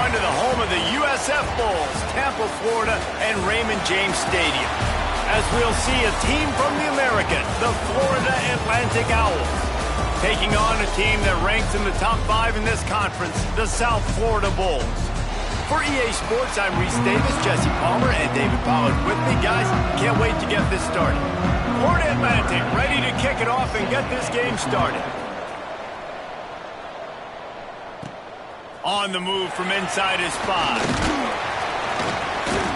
on to the home of the USF Bulls, Tampa, Florida, and Raymond James Stadium, as we'll see a team from the American, the Florida Atlantic Owls, taking on a team that ranks in the top 5 in this conference, the South Florida Bulls. For EA Sports, I'm Reese Davis, Jesse Palmer, and David Pollard with me. Guys, can't wait to get this started. Florida Atlantic ready to kick it off and get this game started. On the move from inside his 5.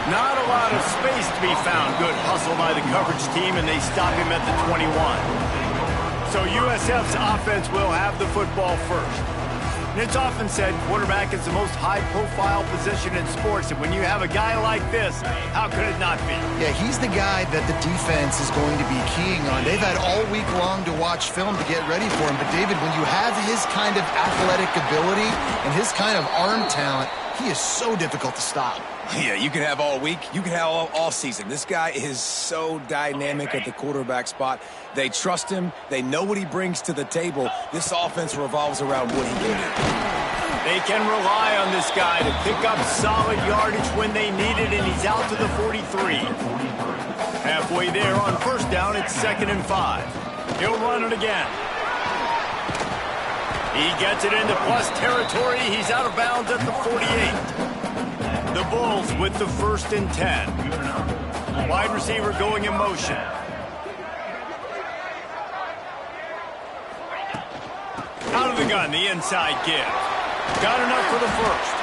Not a lot of space to be found. Good hustle by the coverage team, and they stop him at the 21. So USF's offense will have the football first. And it's often said quarterback is the most high-profile position in sports, and when you have a guy like this, how could it not be? Yeah, he's the guy that the defense is going to be keying on. They've had all week long to watch film to get ready for him, but David, when you have his kind of athletic ability and his kind of arm talent, he is so difficult to stop. Yeah, you can have all week. You can have all season. This guy is so dynamic at the quarterback spot. They trust him. They know what he brings to the table. This offense revolves around what he can do. They can rely on this guy to pick up solid yardage when they need it, and he's out to the 43. Halfway there on first down, it's 2nd and 5. He'll run it again. He gets it into plus territory. He's out of bounds at the 48. The Bulls with the 1st and 10. Wide receiver going in motion. Out of the gun, the inside give. Got enough for the 1st.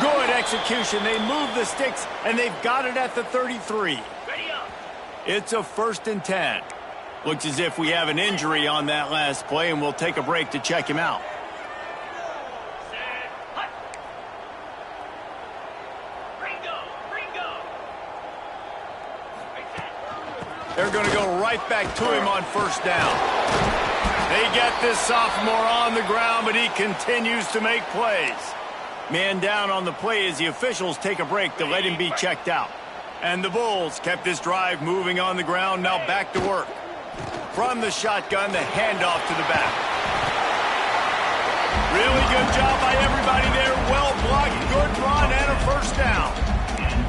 Good execution. They move the sticks, and they've got it at the 33. It's a 1st and 10. Looks as if we have an injury on that last play, and we'll take a break to check him out. They're going to go right back to him on first down. They get this sophomore on the ground, but he continues to make plays. Man down on the play as the officials take a break to let him be checked out. And the Bulls kept this drive moving on the ground, now back to work. From the shotgun, the handoff to the back. Really good job by everybody there. Well blocked, good run, and a first down.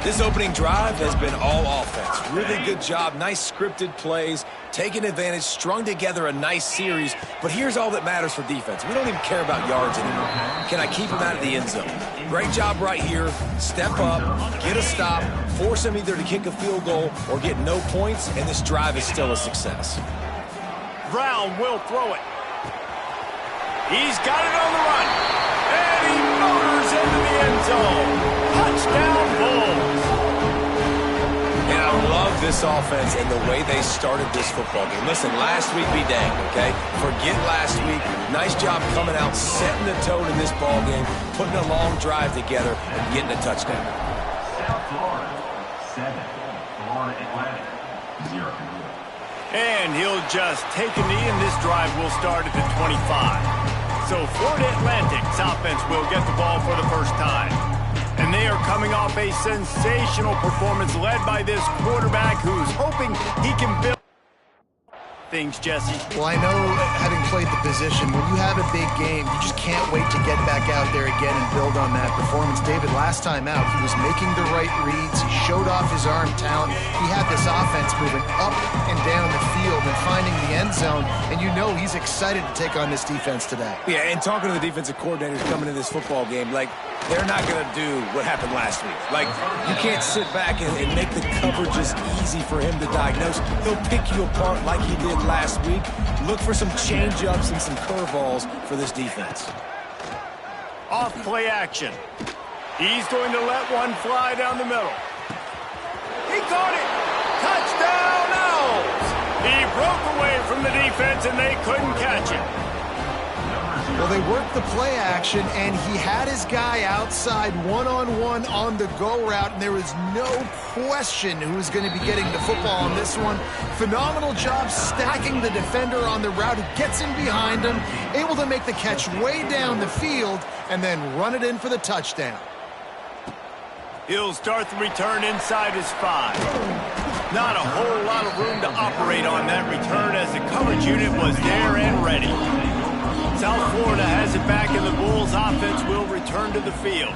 This opening drive has been all offense. Really good job, nice scripted plays, taking advantage, strung together a nice series. But here's all that matters for defense. We don't even care about yards anymore. Can I keep him out of the end zone? Great job right here. Step up, get a stop, force him either to kick a field goal or get no points, and this drive is still a success. Brown will throw it. He's got it on the run. And he motors into the end zone. Touchdown, Bulls. And I love this offense and the way they started this football game. Listen, last week be danged, okay? Forget last week. Nice job coming out, setting the tone in this ball game, putting a long drive together, and getting a touchdown. South Florida, 7. Florida Atlantic, 0. And he'll just take a knee, and this drive will start at the 25. So Florida Atlantic's offense will get the ball for the first time. And they are coming off a sensational performance led by this quarterback who's hoping he can build things, Jesse. Well, I know, having played the position, when you have a big game, you just can't wait to get back out there again and build on that performance. David, last time out, he was making the right reads. He showed off his arm talent. He had this offense moving up and down the field and finding the end zone, and you know he's excited to take on this defense today. Yeah, and talking to the defensive coordinators coming into this football game, like, they're not going to do what happened last week. Like, you can't sit back and make the coverages easy for him to diagnose. He'll pick you apart like he did last week. Look for some change-ups and some curveballs for this defense. Off play action. He's going to let one fly down the middle. He caught it. Touchdown, Owls. He broke away from the defense, and they couldn't catch him. Well, they worked the play action, and he had his guy outside one-on-one on the go route, and there was no question who was going to be getting the football on this one. Phenomenal job stacking the defender on the route. He gets in behind him, able to make the catch way down the field, and then run it in for the touchdown. He'll start the return inside his 5. Not a whole lot of room to operate on that return as the coverage unit was there and ready. South Florida has it back, and the Bulls offense will return to the field.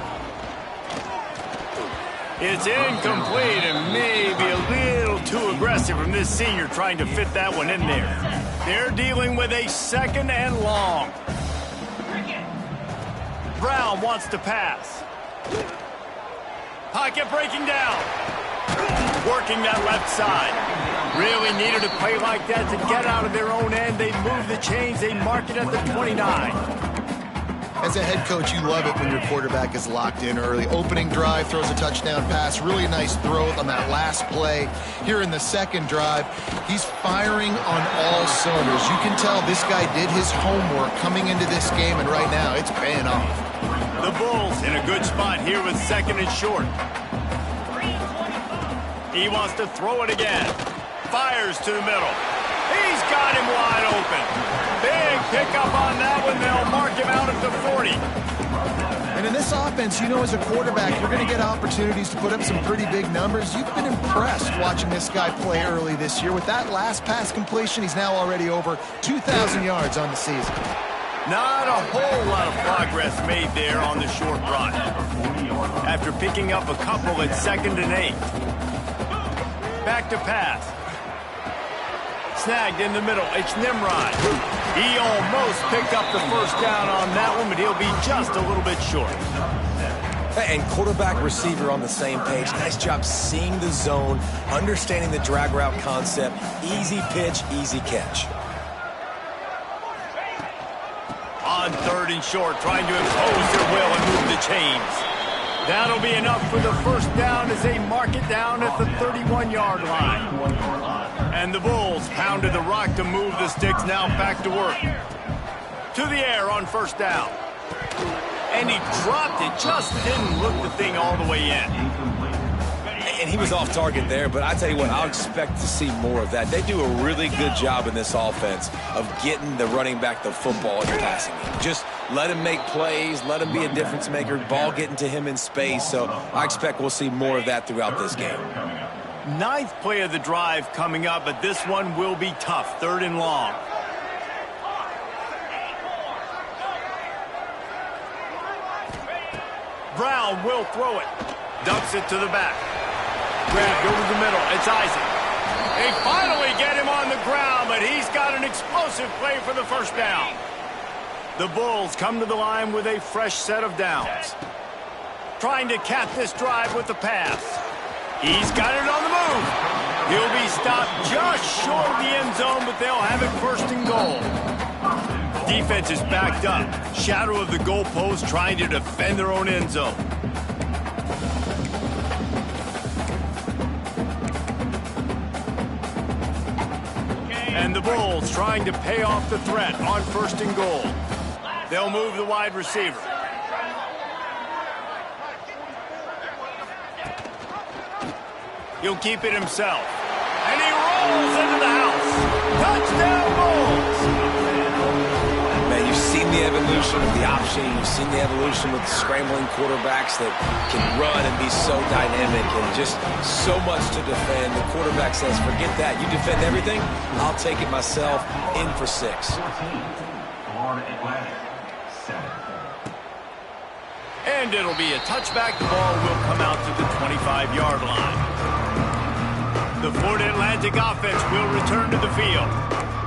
It's incomplete and maybe a little too aggressive from this senior trying to fit that one in there. They're dealing with a second and long. Brown wants to pass. Pocket breaking down. Working that left side. Really needed a play like that to get out of their own end. They move the chains. They mark it at the 29. As a head coach, you love it when your quarterback is locked in early. Opening drive, throws a touchdown pass. Really nice throw on that last play. Here in the second drive, he's firing on all cylinders. You can tell this guy did his homework coming into this game, and right now it's paying off. The Bulls in a good spot here with second and short. He wants to throw it again. Fires to the middle. He's got him wide open. Big pickup on that one. They'll mark him out at the 40. And in this offense, you know, as a quarterback, you're going to get opportunities to put up some pretty big numbers. You've been impressed watching this guy play early this year. With that last pass completion, he's now already over 2,000 yards on the season. Not a whole lot of progress made there on the short run. After picking up a couple at 2nd and 8. Back to pass. Snagged in the middle. It's Nimrod. He almost picked up the first down on that one, but he'll be just a little bit short. And quarterback receiver on the same page. Nice job seeing the zone, understanding the drag route concept. Easy pitch, easy catch. On 3rd and short, trying to impose their will and move the chains. That'll be enough for the first down as they mark it down at the 31-yard line. And the Bulls pounded the rock to move the sticks, now back to work. To the air on first down. And he dropped it, just didn't look the thing all the way in. And he was off target there, but I tell you what, I'll expect to see more of that. They do a really good job in this offense of getting the running back the football in the passing game. Just let him make plays, let him be a difference maker, ball getting to him in space. So I expect we'll see more of that throughout this game. 9th play of the drive coming up, but this one will be tough. 3rd and long. Brown will throw it. Dumps it to the back. Grabbed over the middle. It's Isaac. They finally get him on the ground, but he's got an explosive play for the first down. The Bulls come to the line with a fresh set of downs. Trying to cap this drive with the pass. He's got it on the move. He'll be stopped just short of the end zone, but they'll have it 1st and goal. Defense is backed up. Shadow of the goalpost, trying to defend their own end zone. And the Bulls trying to pay off the threat on 1st and goal. They'll move the wide receiver. He'll keep it himself. And he rolls into the house. Touchdown, Bulls! Man, you've seen the evolution of the option. You've seen the evolution with scrambling quarterbacks that can run and be so dynamic and just so much to defend. The quarterback says, forget that. You defend everything, I'll take it myself. In for 6. Florida Atlantic, 7. And it'll be a touchback. The ball will come out to the 25-yard line. The Florida Atlantic offense will return to the field.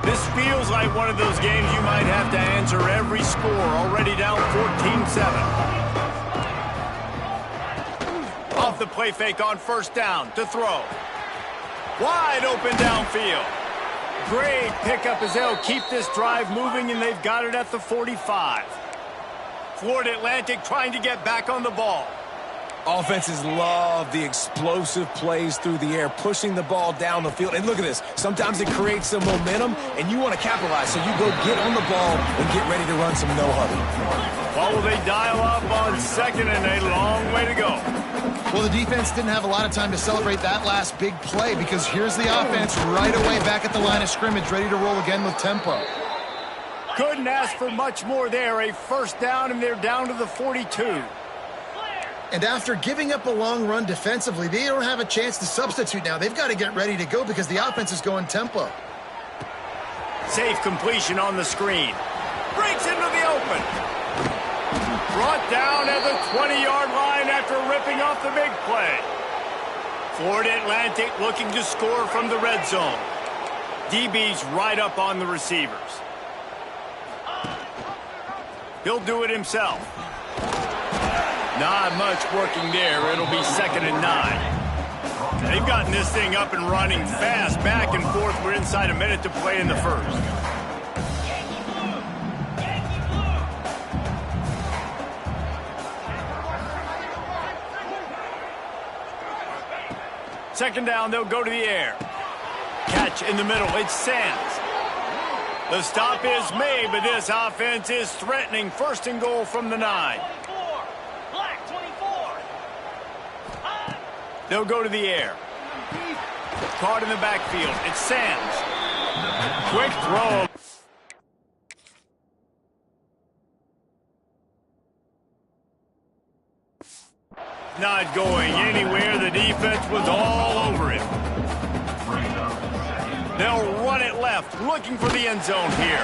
This feels like one of those games you might have to answer every score. Already down 14-7. Off the play fake on 1st down to throw. Wide open downfield. Great pickup as they'll keep this drive moving, and they've got it at the 45. Florida Atlantic trying to get back on the ball. Offenses love the explosive plays through the air, pushing the ball down the field. And look at this. Sometimes it creates some momentum, and you want to capitalize. So you go get on the ball and get ready to run some no-huddle. Well, will they dial up on 2nd and a long way to go? Well, the defense didn't have a lot of time to celebrate that last big play because here's the offense right away back at the line of scrimmage, ready to roll again with tempo. Couldn't ask for much more there. A 1st down, and they're down to the 42. And after giving up a long run defensively, they don't have a chance to substitute now. They've got to get ready to go because the offense is going tempo. Safe completion on the screen. Breaks into the open. Brought down at the 20-yard line after ripping off the big play. Florida Atlantic looking to score from the red zone. DB's right up on the receivers. He'll do it himself. Not much working there. It'll be 2nd and 9. They've gotten this thing up and running fast, back and forth. We're inside a minute to play in the first. Second down, they'll go to the air. Catch in the middle, it's Sands. The stop is made, but this offense is threatening. 1st and goal from the 9. They'll go to the air. Caught in the backfield, it's Sands. Quick throw. Not going anywhere. The defense was all over him. They'll run it left, looking for the end zone here.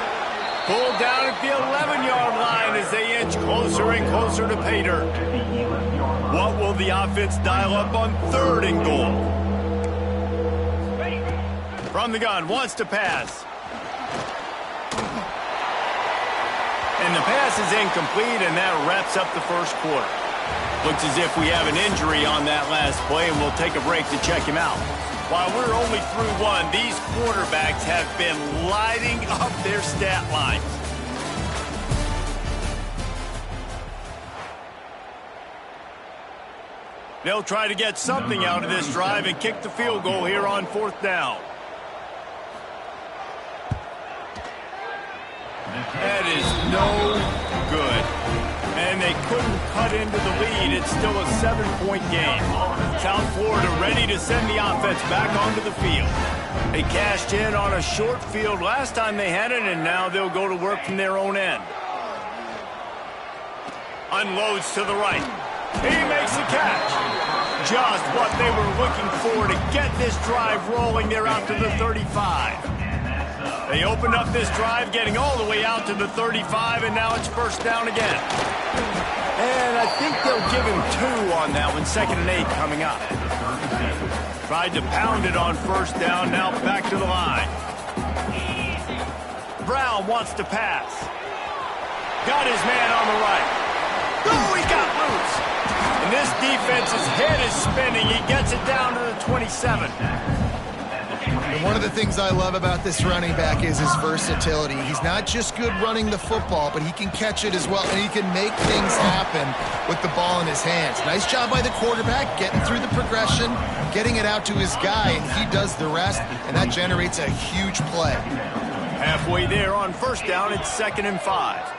Pulled down at the 11-yard line as they inch closer and closer to pay dirt. What will the offense dial up on 3rd and goal? From the gun, wants to pass. And the pass is incomplete, and that wraps up the first quarter. Looks as if we have an injury on that last play, and we'll take a break to check him out. While we're only through one, these quarterbacks have been lighting up their stat lines. They'll try to get something out of this drive and kick the field goal here on 4th down. That is no good. And they couldn't cut into the lead. It's still a 7-point game. South Florida ready to send the offense back onto the field. They cashed in on a short field last time they had it, and now they'll go to work from their own end. Unloads to the right. He makes the catch. Just what they were looking for to get this drive rolling. They're out to the 35. They opened up this drive, getting all the way out to the 35, and now it's 1st down again. And I think they'll give him 2 on that one. 2nd and 8 coming up. Tried to pound it on 1st down, now back to the line. Brown wants to pass. Got his man on the right. Oh, he got loose. And this defense's head is spinning. He gets it down to the 27. And one of the things I love about this running back is his versatility. He's not just good running the football, but he can catch it as well, and he can make things happen with the ball in his hands. Nice job by the quarterback, getting through the progression, getting it out to his guy, and he does the rest, and that generates a huge play. Halfway there on 1st down, it's 2nd and 5.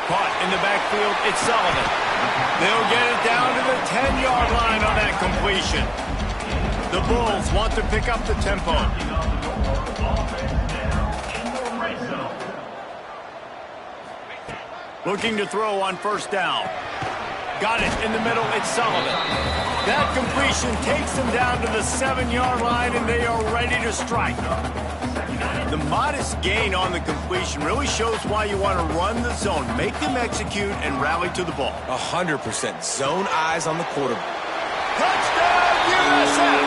Caught in the backfield, it's Sullivan. They'll get it down to the 10-yard line on that completion. The Bulls want to pick up the tempo. Looking to throw on 1st down. Got it in the middle, it's Sullivan. That completion takes them down to the 7-yard line, and they are ready to strike. The modest gain on the completion really shows why you want to run the zone. Make them execute and rally to the ball. 100%. Zone eyes on the quarterback. Touchdown, USF!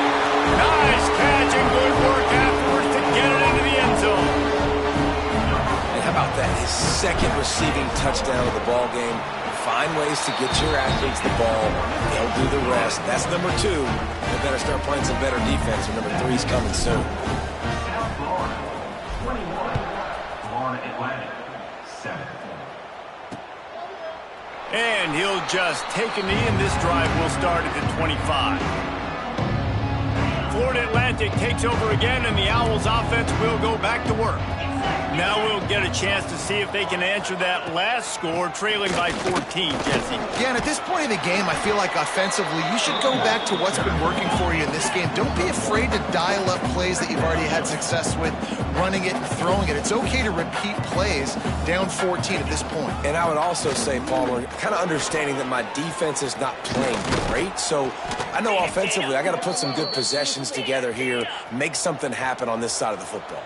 Nice catch and good work afterwards to get it into the end zone. And how about that? His 2nd receiving touchdown of the ball game. Find ways to get your athletes the ball. They'll do the rest. That's number 2. They better start playing some better defense, and number 3 is coming soon. And he'll just take a knee, and this drive will start at the 25. Florida Atlantic takes over again, and the Owls offense will go back to work. Now we'll get a chance to see if they can answer that last score, trailing by 14, Jesse. Yeah, and at this point in the game, I feel like offensively, you should go back to what's been working for you in this game. Don't be afraid to dial up plays that you've already had success with, running it and throwing it. It's okay to repeat plays down 14 at this point. And I would also say, Palmer, kind of understanding that my defense is not playing great, so I know offensively I got to put some good possessions together here, make something happen on this side of the football.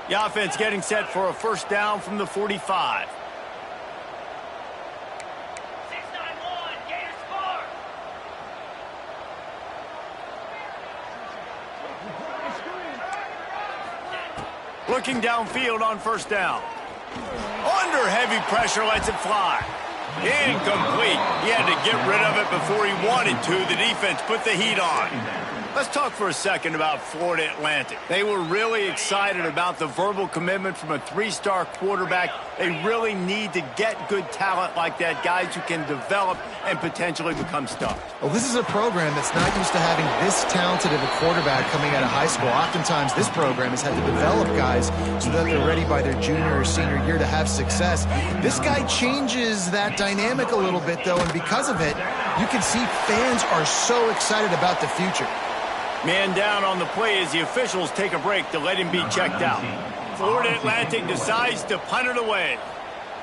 The offense getting set for a 1st down from the 45. Looking downfield on first down. Under heavy pressure, lets it fly. Incomplete. He had to get rid of it before he wanted to. The defense put the heat on. Let's talk for a second about Florida Atlantic. They were really excited about the verbal commitment from a three-star quarterback. They really need to get good talent like that, guys who can develop and potentially become stars. Well, this is a program that's not used to having this talented of a quarterback coming out of high school. Oftentimes, this program has had to develop guys so that they're ready by their junior or senior year to have success. This guy changes that dynamic a little bit, though, and because of it, you can see fans are so excited about the future. Man down on the play as the officials take a break to let him be checked out. Florida Atlantic decides to punt it away.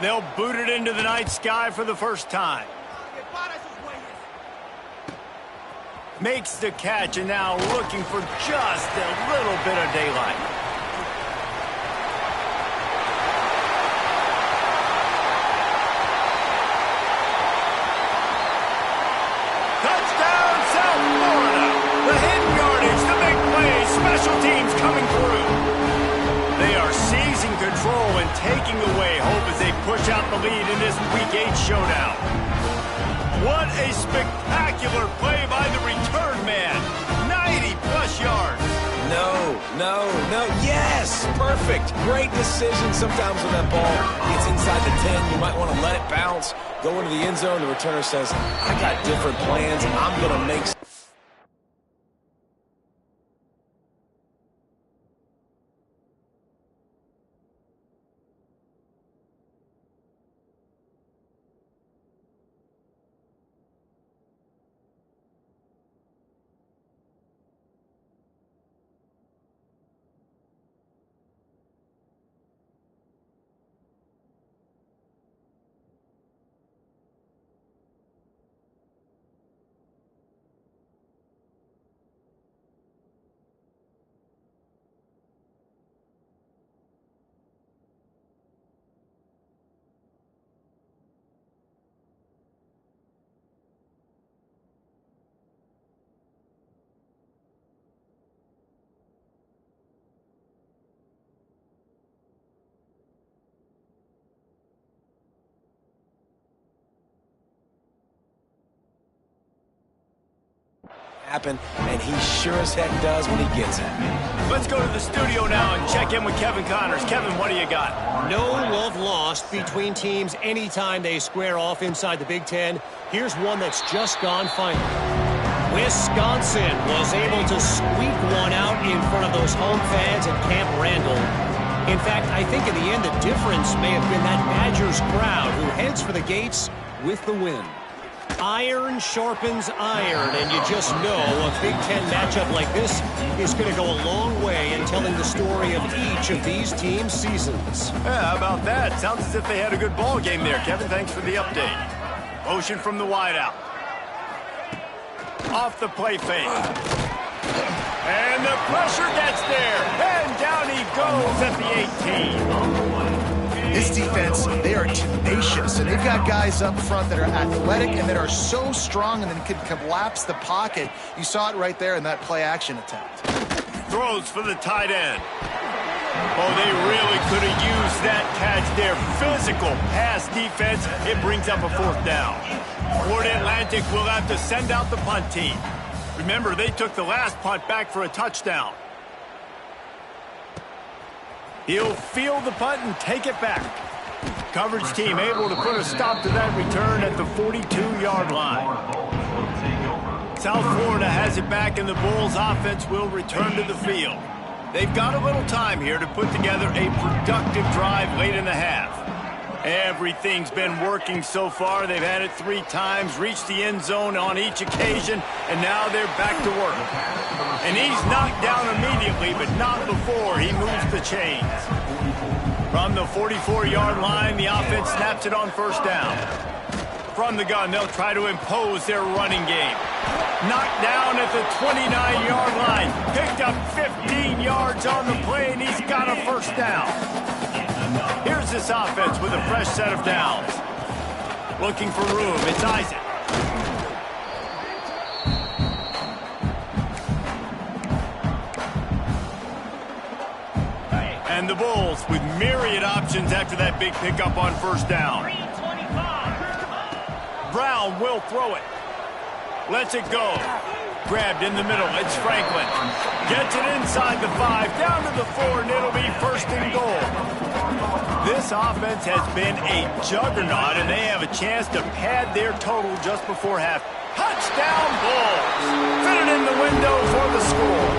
They'll boot it into the night sky for the first time. Makes the catch and now looking for just a little bit of daylight. Touchdown, South Florida! The hidden yardage, the big play, special teams coming through. They are seizing control and taking away hope as they push out the lead in this Week 8 showdown. What a spectacular play by the return man. 90-plus yards. No. Yes, perfect. Great decision. Sometimes when that ball gets inside the 10, you might want to let it bounce, go into the end zone. The returner says, I got different plans. I'm going to make happen, and he sure as heck does when he gets it. Let's go to the studio now and check in with Kevin Connors. Kevin, what do you got? No love lost between teams anytime they square off inside the Big Ten. Here's one that's just gone final. Wisconsin was able to squeak one out in front of those home fans at Camp Randall. In fact, I think in the end the difference may have been that Badgers crowd who heads for the gates with the win. Iron sharpens iron, and you just know a Big Ten matchup like this is going to go a long way in telling the story of each of these teams' seasons. Yeah, how about that? Sounds as if they had a good ball game there. Kevin, thanks for the update. Motion from the wideout. Off the play fake. And the pressure gets there. And down he goes at the 18. This defense, they are tenacious, and they've got guys up front that are athletic and that are so strong and then can collapse the pocket. You saw it right there in that play-action attempt. Throws for the tight end. Oh, they really could have used that catch there. Physical pass defense. It brings up a fourth down. Florida Atlantic will have to send out the punt team. Remember, they took the last punt back for a touchdown. He'll field the punt and take it back. Coverage team able to put a stop to that return at the 42-yard line. South Florida has it back, and the Bulls offense will return to the field. They've got a little time here to put together a productive drive late in the half. Everything's been working so far. They've had it 3 times, reached the end zone on each occasion, and now they're back to work. And he's knocked down immediately, but not before he moves the chains. From the 44-yard line, the offense snaps it on first down. From the gun, they'll try to impose their running game. Knocked down at the 29-yard line. Picked up 15 yards on the play, and he's got a first down. Here's this offense with a fresh set of downs. Looking for room. It's Isaac. And the Bulls with myriad options after that big pickup on first down. Brown will throw it. Lets it go. Grabbed in the middle. It's Franklin. Gets it inside the 5, down to the 4, and it'll be first and goal. This offense has been a juggernaut, and they have a chance to pad their total just before half. Touchdown Bulls! Fit it in the window for the score.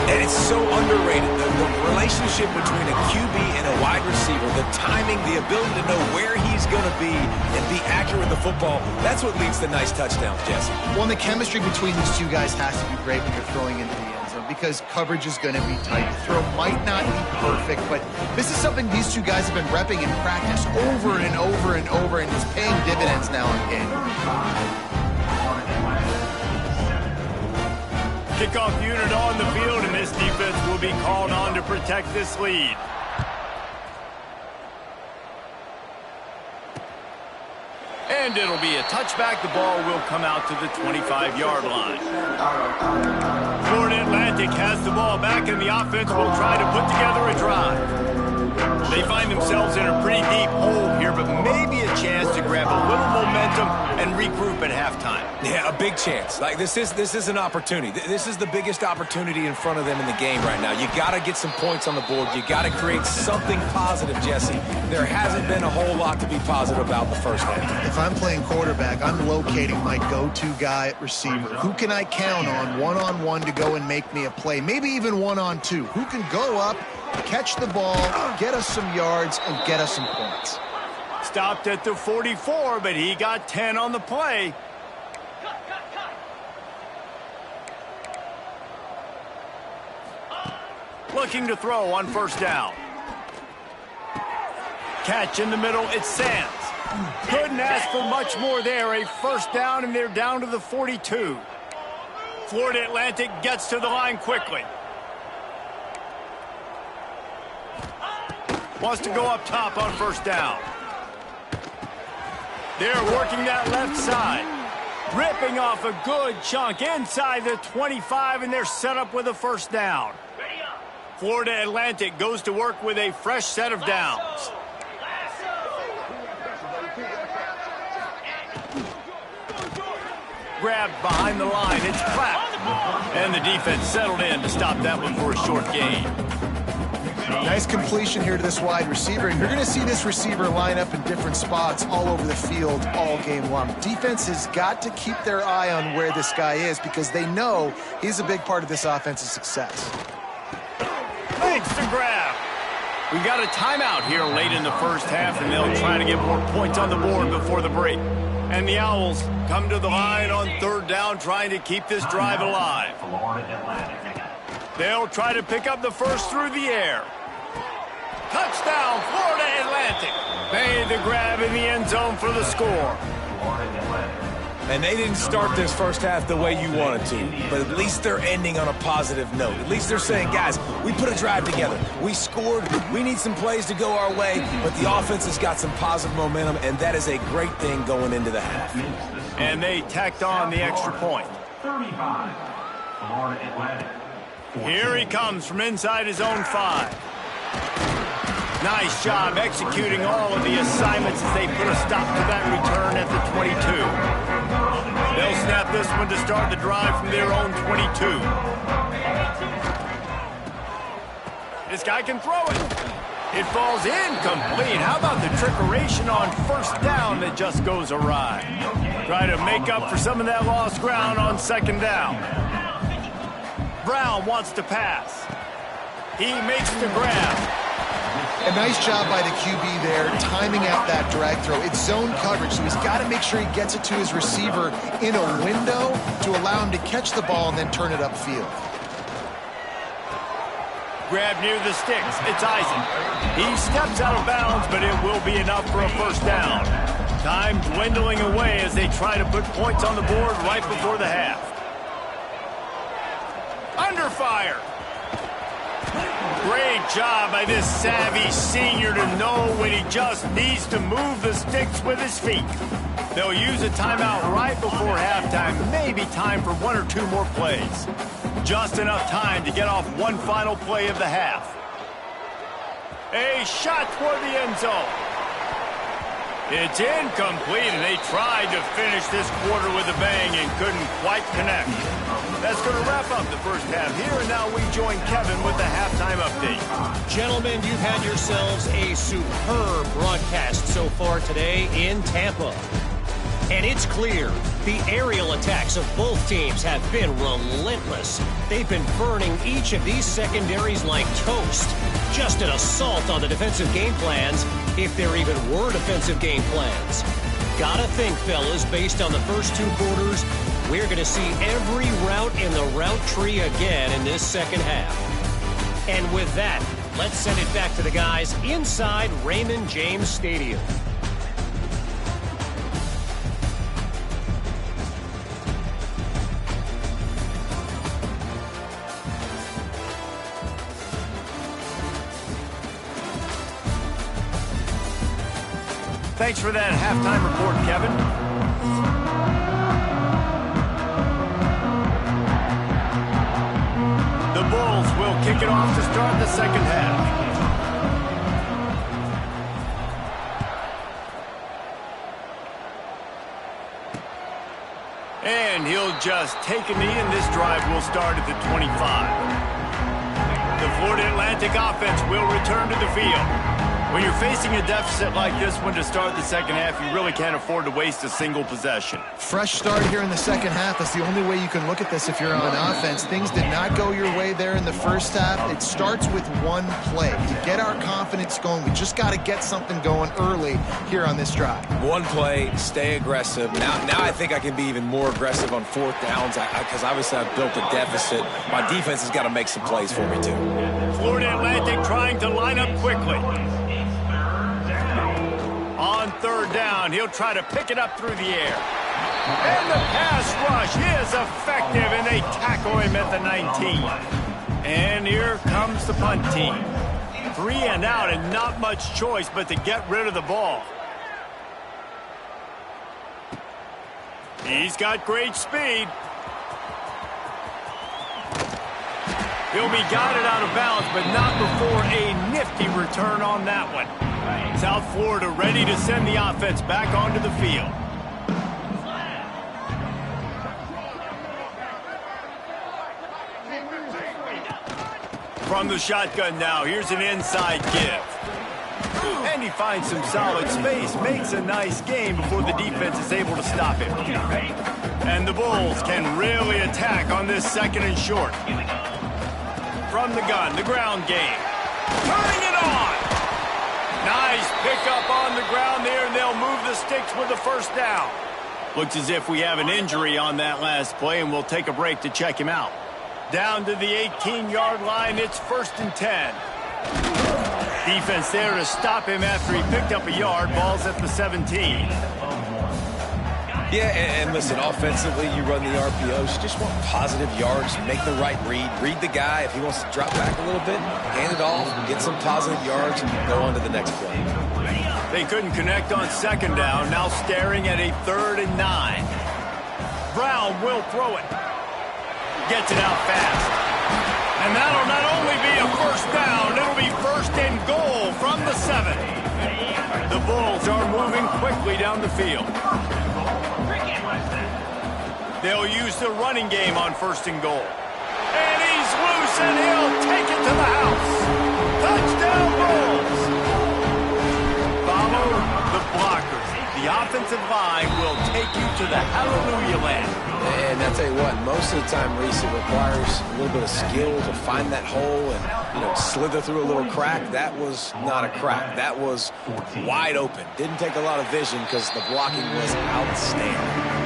And it's so underrated, the relationship between a QB and a wide receiver, the timing, the ability to know where he's going to be and be accurate with the football, that's what leads to nice touchdowns, Jesse. Well, and the chemistry between these two guys has to be great when you're throwing into the end zone because coverage is going to be tight. The throw might not be perfect, but this is something these two guys have been repping in practice over and over and over, and it's paying dividends now in game. Kickoff unit on the field, and this defense will be called on to protect this lead. And it'll be a touchback. The ball will come out to the 25-yard line. Florida Atlantic has the ball back, and the offense will try to put together a drive. They find themselves in a pretty deep hole here, but maybe a chance to grab a little momentum and regroup at halftime. Yeah, a big chance. Like this is an opportunity. This is the biggest opportunity in front of them in the game right now. You got to get some points on the board. You got to create something positive, Jesse. There hasn't been a whole lot to be positive about the first half. If I'm playing quarterback, I'm locating my go-to guy at receiver. Who can I count on one-on-one to go and make me a play? Maybe even one-on-two. Who can go up, catch the ball, get us some yards, and get us some points? Stopped at the 44, but he got 10 on the play. Looking to throw on first down. Catch in the middle, it's Sands. Couldn't ask for much more there. A first down, and they're down to the 42. Florida Atlantic gets to the line quickly. Wants to go up top on first down. They're working that left side. Ripping off a good chunk inside the 25, and they're set up with a first down. Florida Atlantic goes to work with a fresh set of downs. Grabbed behind the line. It's clapped. And the defense settled in to stop that one for a short gain. Nice completion here to this wide receiver, and you're going to see this receiver line up in different spots all over the field all game long. Defense has got to keep their eye on where this guy is because they know he's a big part of this offense's success. Makes the grab. We got a timeout here late in the first half, and they'll try to get more points on the board before the break. And the Owls come to the line on third down, trying to keep this drive alive. They'll try to pick up the first through the air. Touchdown, Florida Atlantic. Made the grab in the end zone for the score. And they didn't start this first half the way you wanted to, but at least they're ending on a positive note. At least they're saying, guys, we put a drive together. We scored. We need some plays to go our way, but the offense has got some positive momentum, and that is a great thing going into the half. And they tacked on the extra point. 35, Florida Atlantic. Here he comes from inside his own 5. Nice job executing all of the assignments as they put a stop to that return at the 22. They'll snap this one to start the drive from their own 22. This guy can throw it. It falls incomplete. How about the trickeration on first down that just goes awry? Try to make up for some of that lost ground on second down. Brown wants to pass. He makes the grab. A nice job by the QB there, timing out that drag throw. It's zone coverage, so he's got to make sure he gets it to his receiver in a window to allow him to catch the ball and then turn it upfield. Grab near the sticks. It's Isaac. He steps out of bounds, but it will be enough for a first down. Time dwindling away as they try to put points on the board right before the half. Under fire. Great job by this savvy senior to know when he just needs to move the sticks with his feet. They'll use a timeout right before halftime. Maybe time for 1 or 2 more plays. Just enough time to get off one final play of the half. A shot toward the end zone. It's incomplete, and they tried to finish this quarter with a bang and couldn't quite connect. That's going to wrap up the first half here, and now we join Kevin with the halftime update. Gentlemen, you've had yourselves a superb broadcast so far today in Tampa. And it's clear the aerial attacks of both teams have been relentless. They've been burning each of these secondaries like toast. Just an assault on the defensive game plans, if there even were defensive game plans. Gotta think, fellas, based on the first two quarters, we're going to see every route in the route tree again in this second half. And with that, let's send it back to the guys inside Raymond James Stadium. Thanks for that halftime report, Kevin. The Bulls will kick it off to start the second half. And he'll just take a knee, and this drive will start at the 25. The Florida Atlantic offense will return to the field. When you're facing a deficit like this one to start the second half, you really can't afford to waste a single possession. Fresh start here in the second half. That's the only way you can look at this if you're on offense. Things did not go your way there in the first half. It starts with one play. To get our confidence going, we just got to get something going early here on this drive. One play, stay aggressive. Now I think I can be even more aggressive on fourth downs because obviously I've built a deficit. My defense has got to make some plays for me, too. Florida Atlantic trying to line up quickly. On third down, he'll try to pick it up through the air. And the pass rush is effective, and they tackle him at the 19. And here comes the punt team. 3 and out, and not much choice but to get rid of the ball. He's got great speed. He'll be guided out of bounds, but not before a nifty return on that one. South Florida ready to send the offense back onto the field. From the shotgun now, here's an inside give. And he finds some solid space, makes a nice game before the defense is able to stop him. And the Bulls can really attack on this second and short. From the gun, the ground game. Turning it on! Nice pickup on the ground there, and they'll move the sticks with the first down. Looks as if we have an injury on that last play, and we'll take a break to check him out. Down to the 18-yard line, it's 1st and 10. Defense there to stop him after he picked up a yard. Ball's at the 17. Yeah, and listen, offensively, you run the RPOs. You just want positive yards, make the right read the guy. If he wants to drop back a little bit, hand it off, get some positive yards, and go on to the next play. They couldn't connect on second down, now staring at a 3rd and 9. Brown will throw it. Gets it out fast. And that'll not only be a first down, it'll be 1st and goal from the 7. The Bulls are moving quickly down the field. They'll use the running game on 1st and goal. And he's loose, and he'll take it to the house. Touchdown, Bulls. Follow the blockers. The offensive line will take you to the hallelujah land. And I'll tell you what, most of the time, Reese, it requires a little bit of skill to find that hole and, slither through a little crack. That was not a crack. That was wide open. Didn't take a lot of vision because the blocking was outstanding.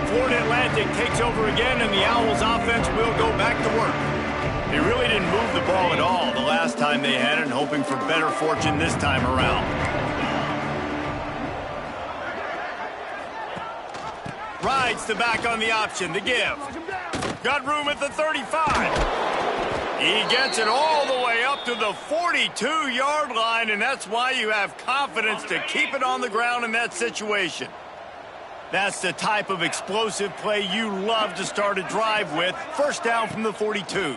Florida Atlantic takes over again, and the Owls offense will go back to work. They really didn't move the ball at all the last time they had it, and hoping for better fortune this time around. Rides the back on the option, the give. Got room at the 35. He gets it all the way up to the 42-yard line, and that's why you have confidence to keep it on the ground in that situation. That's the type of explosive play you love to start a drive with. First down from the 42.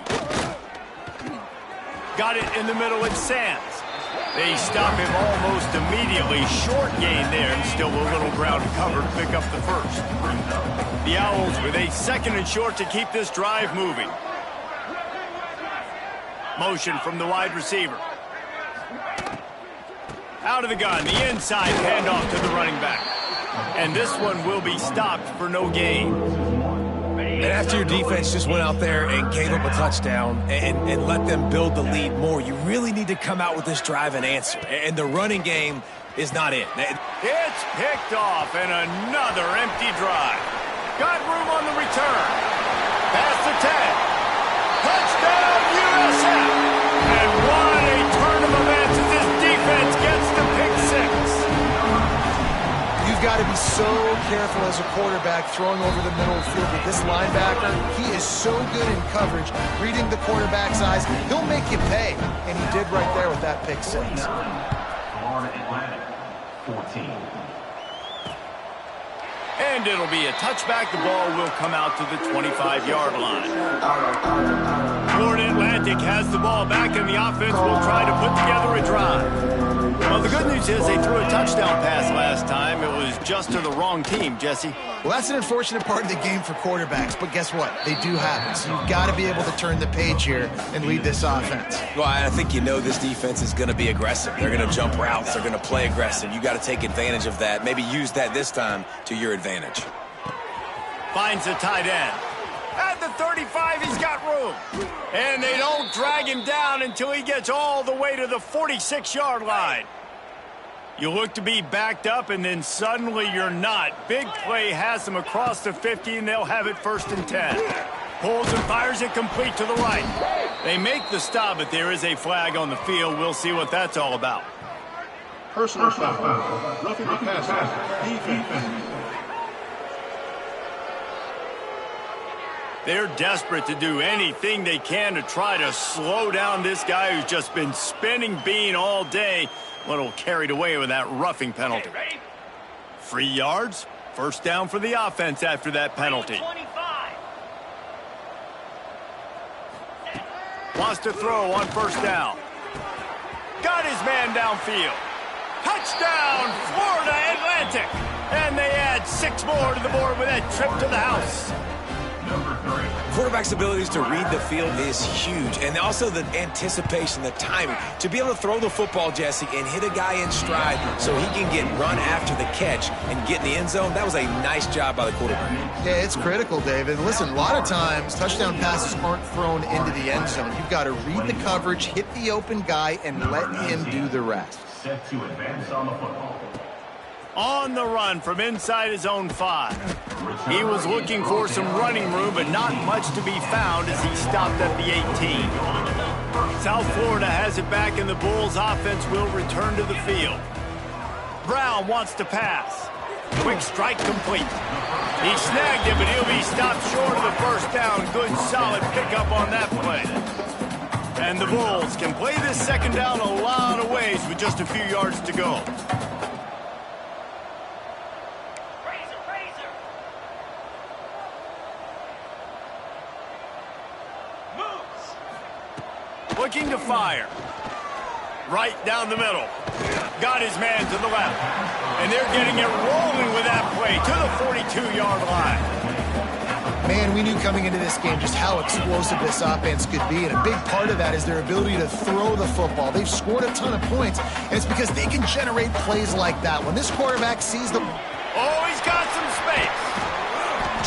Got it in the middle at Sands. They stop him almost immediately. Short gain there, and still a little ground to cover to pick up the first. The Owls with a 2nd and short to keep this drive moving. Motion from the wide receiver. Out of the gun, the inside handoff to the running back. And this one will be stopped for no gain. And after your defense just went out there and gave up a touchdown and let them build the lead more, you really need to come out with this drive and answer. And the running game is not it. It's picked off, and another empty drive. Got room on the return. Past the 10. Touchdown, USF! And what a turn of events as this defense gets the pick 6. You've got to be so careful as a quarterback throwing over the middle of the field with this linebacker. He is so good in coverage, reading the quarterback's eyes. He'll make you pay, and he did right there with that pick 6. Florida Atlantic, 14. And it'll be a touchback. The ball will come out to the 25-yard line. Florida Atlantic has the ball back, and the offense will try to put together a drive. Well, the good news is they threw a touchdown pass last time. It was just to the wrong team, Jesse. Well, that's an unfortunate part of the game for quarterbacks, but guess what? They do have it, so you've got to be able to turn the page here and lead this offense. Well, I think you know this defense is going to be aggressive. They're going to jump routes. They're going to play aggressive. You got to take advantage of that. Maybe use that this time to your advantage. Finds a tight end. At the 35, he's got room. And they don't drag him down until he gets all the way to the 46-yard line. You look to be backed up, and then suddenly you're not. Big play has them across the 50, and they'll have it 1st and 10. Pulls and fires it complete to the right. They make the stop, but there is a flag on the field. We'll see what that's all about. Personal foul. Roughing the passer. Defense. They're desperate to do anything they can to try to slow down this guy who's just been spinning bean all day. A little carried away with that roughing penalty. 3 yards, 1st down for the offense after that penalty. Wants to throw on 1st down. Got his man downfield. Touchdown, Florida Atlantic. And they add 6 more to the board with that trip to the house. Quarterback's abilities to read the field is huge, and also the anticipation, the timing. To be able to throw the football, Jesse, and hit a guy in stride so he can get run after the catch and get in the end zone, that was a nice job by the quarterback. Yeah, it's critical, David. Listen, a lot of times touchdown passes aren't thrown into the end zone. You've got to read the coverage, hit the open guy, and let him do the rest. Set to advance on the football. On the run from inside his own 5. He was looking for some running room, but not much to be found as he stopped at the 18. South Florida has it back, and the Bulls offense will return to the field. Brown wants to pass. Quick strike complete. He snagged it, but he'll be stopped short of the 1st down. Good, solid pickup on that play. And the Bulls can play this 2nd down a lot of ways with just a few yards to go. Looking to fire. Right down the middle. Got his man to the left. And they're getting it rolling with that play to the 42-yard line. Man, we knew coming into this game just how explosive this offense could be, and a big part of that is their ability to throw the football. They've scored a ton of points, and it's because they can generate plays like that. When this quarterback sees the... Oh, he's got some space.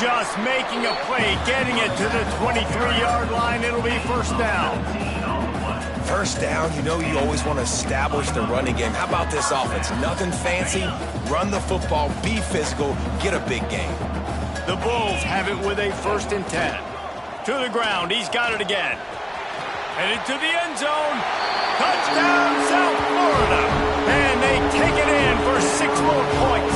Just making a play, getting it to the 23-yard line. It'll be 1st down. 1st down, you know you always want to establish the running game. How about this offense? Nothing fancy. Run the football, be physical, get a big gain. The Bulls have it with a 1st and 10. To the ground, he's got it again. Headed to the end zone. Touchdown, South Florida. And they take it in for 6 more points.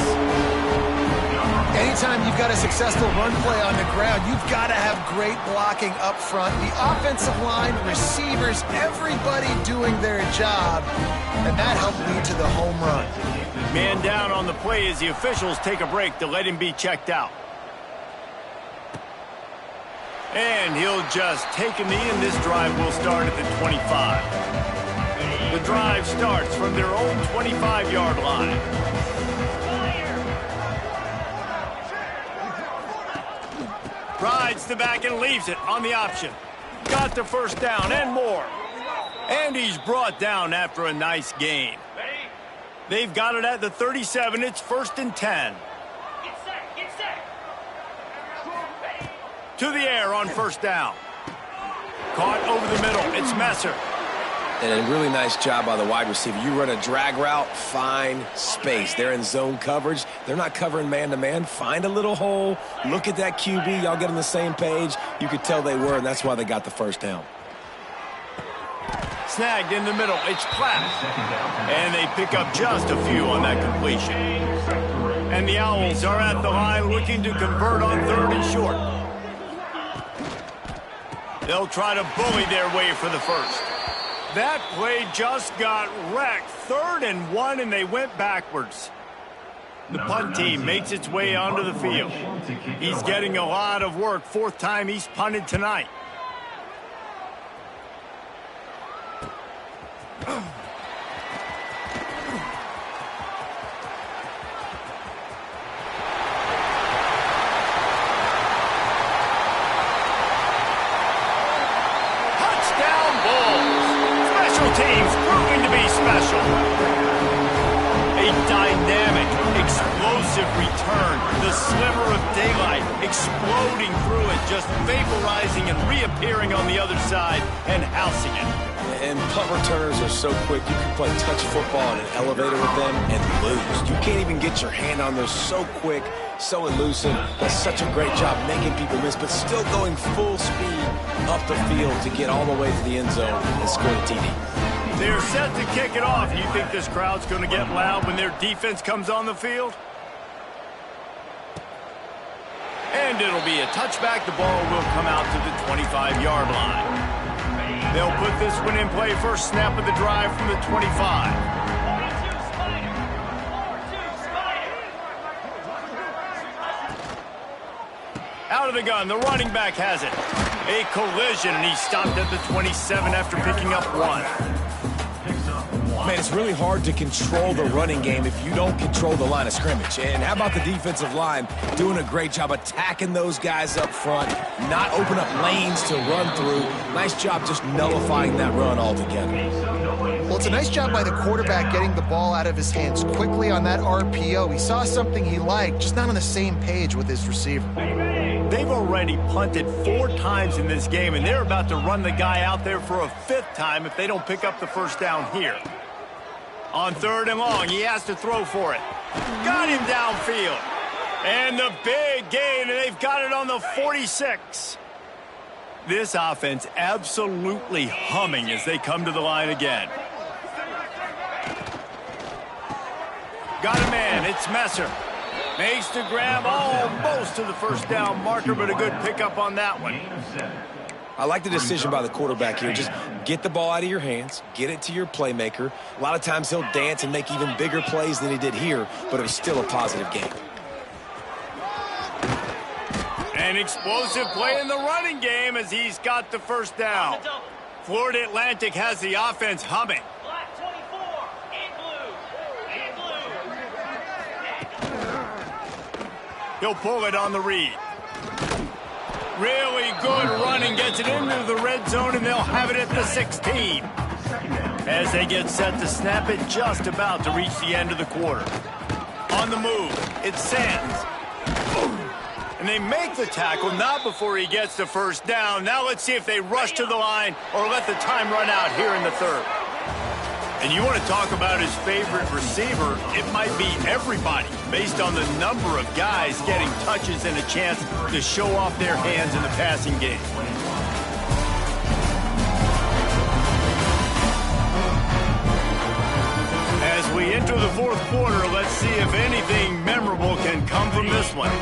Anytime you've got a successful run play on the ground, you've got to have great blocking up front. The offensive line, receivers, everybody doing their job. And that helped lead to the home run. Man down on the play as the officials take a break to let him be checked out. And he'll just take a knee, and this drive will start at the 25. The drive starts from their own 25-yard line. Rides the back and leaves it on the option. Got the first down and more. And he's brought down after a nice gain. They've got it at the 37. It's 1st and 10. To the air on 1st down. Caught over the middle. It's Messer. And a really nice job by the wide receiver. You run a drag route, find space. They're in zone coverage. They're not covering man-to-man. Find a little hole. Look at that QB. Y'all get on the same page. You could tell they were, and that's why they got the first down. Snagged in the middle. It's Platt. And they pick up just a few on that completion. And the Owls are at the line looking to convert on 3rd and short. They'll try to bully their way for the first. That play just got wrecked. 3rd and 1, and they went backwards. The punt team makes its way onto the field. He's getting a lot of work. 4th time he's punted tonight. Teams proving to be special. A dynamic, explosive return. The sliver of daylight exploding through it, just vaporizing and reappearing on the other side and housing it. And punt returners are so quick. You can play touch football in an elevator with them and lose. You can't even get your hand on those. So quick, so elusive. Does such a great job making people miss, but still going full speed up the field to get all the way to the end zone and score the TD. They're set to kick it off. You think this crowd's going to get loud when their defense comes on the field? And it'll be a touchback. The ball will come out to the 25-yard line. They'll put this one in play. First snap of the drive from the 25. Out of the gun, the running back has it. A collision, and he stopped at the 27 after picking up 1. Man, it's really hard to control the running game if you don't control the line of scrimmage. And how about the defensive line doing a great job attacking those guys up front, not open up lanes to run through. Nice job just nullifying that run altogether. Well, it's a nice job by the quarterback getting the ball out of his hands quickly on that RPO. He saw something he liked, just not on the same page with his receiver. They've already punted 4 times in this game, and they're about to run the guy out there for a 5th time if they don't pick up the first down here. On 3rd and long, he has to throw for it. Got him downfield. And the big gain, and they've got it on the 46. This offense absolutely humming as they come to the line again. Got a man, it's Messer. Makes the grab almost to the first down marker, but a good pickup on that one. I like the decision by the quarterback here. Just get the ball out of your hands, get it to your playmaker. A lot of times he'll dance and make even bigger plays than he did here, but it was still a positive game. An explosive play in the running game as he's got the first down. Florida Atlantic has the offense humming. He'll pull it on the read. Really good running, gets it into the red zone, and they'll have it at the 16. As they get set to snap it, just about to reach the end of the quarter. On the move, it's Sands. And they make the tackle, not before he gets the first down. Now let's see if they rush to the line or let the time run out here in the 3rd. And you want to talk about his favorite receiver, it might be everybody, based on the number of guys getting touches and a chance to show off their hands in the passing game. As we enter the 4th quarter, let's see if anything memorable can come from this one.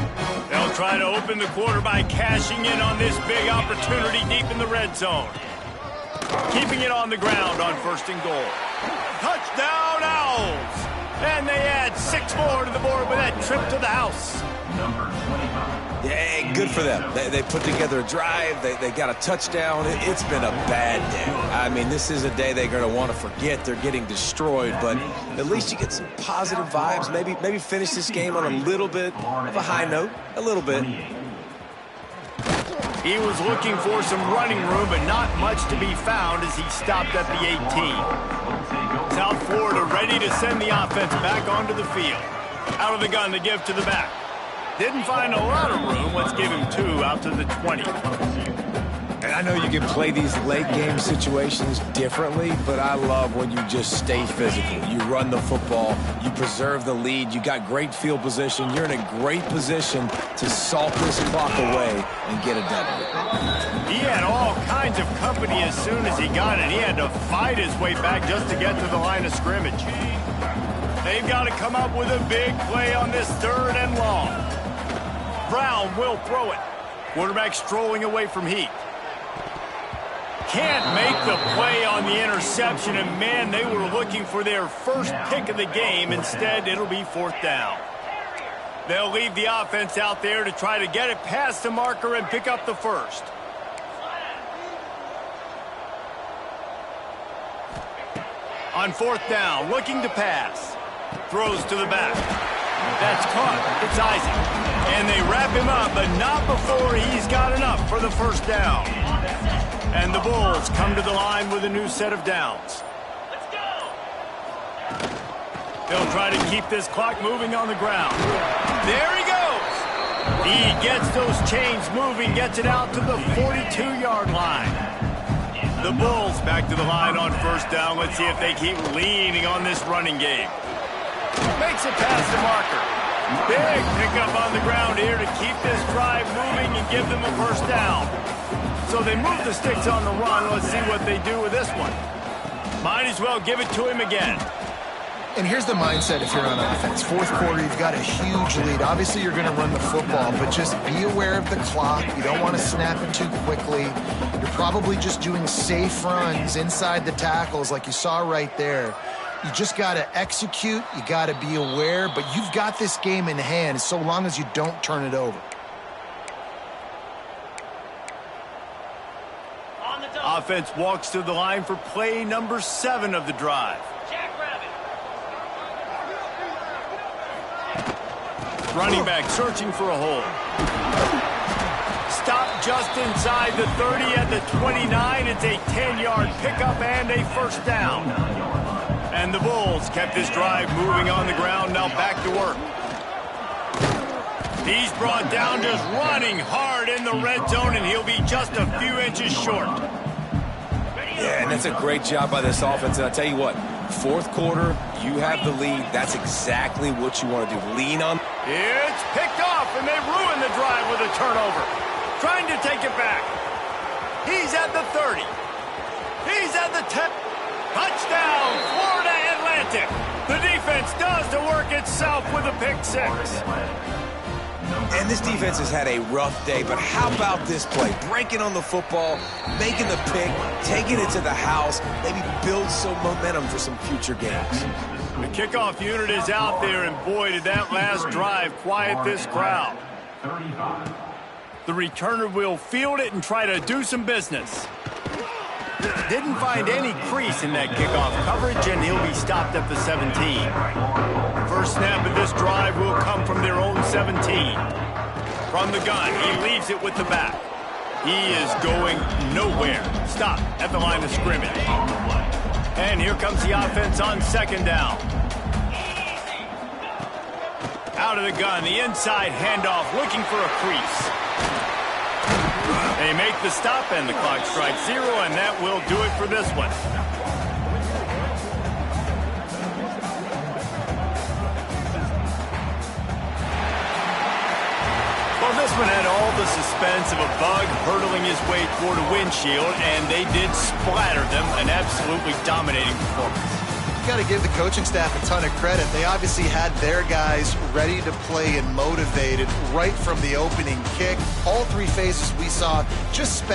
They'll try to open the quarter by cashing in on this big opportunity deep in the red zone. Keeping it on the ground on 1st and goal. Touchdown, Owls! And they add 6 more to the board with that trip to the house. Number 25. Yeah, good for them. They put together a drive. They got a touchdown. It's been a bad day. I mean, this is a day they're going to want to forget. They're getting destroyed, but at least you get some positive vibes. Maybe finish this game on a little bit of a high note. A little bit. He was looking for some running room, but not much to be found as he stopped at the 18. South Florida ready to send the offense back onto the field. Out of the gun to give to the back. Didn't find a lot of room. Let's give him 2 out to the 20. And I know you can play these late game situations differently, but I love when you just stay physical. You run the football, you preserve the lead, you got great field position, you're in a great position to salt this clock away and get a W. He had all kinds of company as soon as he got it. He had to fight his way back just to get to the line of scrimmage. They've got to come up with a big play on this 3rd and long. Brown will throw it. Quarterback strolling away from Heat. Can't make the play on the interception, and man, they were looking for their first pick of the game. Instead, it'll be 4th down. They'll leave the offense out there to try to get it past the marker and pick up the first. On 4th down, looking to pass. Throws to the back. That's caught. It's Isaac. And they wrap him up, but not before he's got enough for the first down. And the Bulls come to the line with a new set of downs. Let's go. They'll try to keep this clock moving on the ground. There he goes. He gets those chains moving, gets it out to the 42-yard line. The Bulls back to the line on 1st down. Let's see if they keep leaning on this running game. Makes it past the marker. Big pickup on the ground here to keep this drive moving and give them a 1st down. So they move the sticks on the run. Let's see what they do with this one. Might as well give it to him again. And here's the mindset if you're on offense. 4th quarter, you've got a huge lead. Obviously, you're going to run the football, but just be aware of the clock. You don't want to snap it too quickly. You're probably just doing safe runs inside the tackles like you saw right there. You just got to execute. You got to be aware, but you've got this game in hand so long as you don't turn it over. Offense walks to the line for play number 7 of the drive. Running back searching for a hole. Stop just inside the 30 at the 29. It's a 10-yard pickup and a 1st down. And the Bulls kept this drive moving on the ground. Now back to work. He's brought down just running hard in the red zone, and he'll be just a few inches short. Yeah, and that's a great job by this offense. And I'll tell you what, 4th quarter, you have the lead. That's exactly what you want to do. Lean on. It's picked off, and they ruin the drive with a turnover. Trying to take it back. He's at the 30. He's at the 10. Touchdown, Florida Atlantic. The defense does the work itself with a pick 6. And this defense has had a rough day, but how about this play? Breaking on the football, making the pick, taking it to the house, maybe build some momentum for some future games. The kickoff unit is out there, and boy, did that last drive quiet this crowd. The returner will field it and try to do some business. Didn't find any crease in that kickoff coverage, and he'll be stopped at the 17. First snap of this drive will come from their own 17. From the gun, he leaves it with the back. He is going nowhere. Stop at the line of scrimmage. And here comes the offense on 2nd down. Out of the gun, the inside handoff, looking for a crease. They make the stop, and the clock strikes 0, and that will do it for this one. Well, this one had all the suspense of a bug hurtling his way toward a windshield, and they did splatter them. An absolutely dominating performance. You got to give the coaching staff a ton of credit. They obviously had their guys ready to play and motivated right from the opening kick. All 3 phases we saw just spectacular.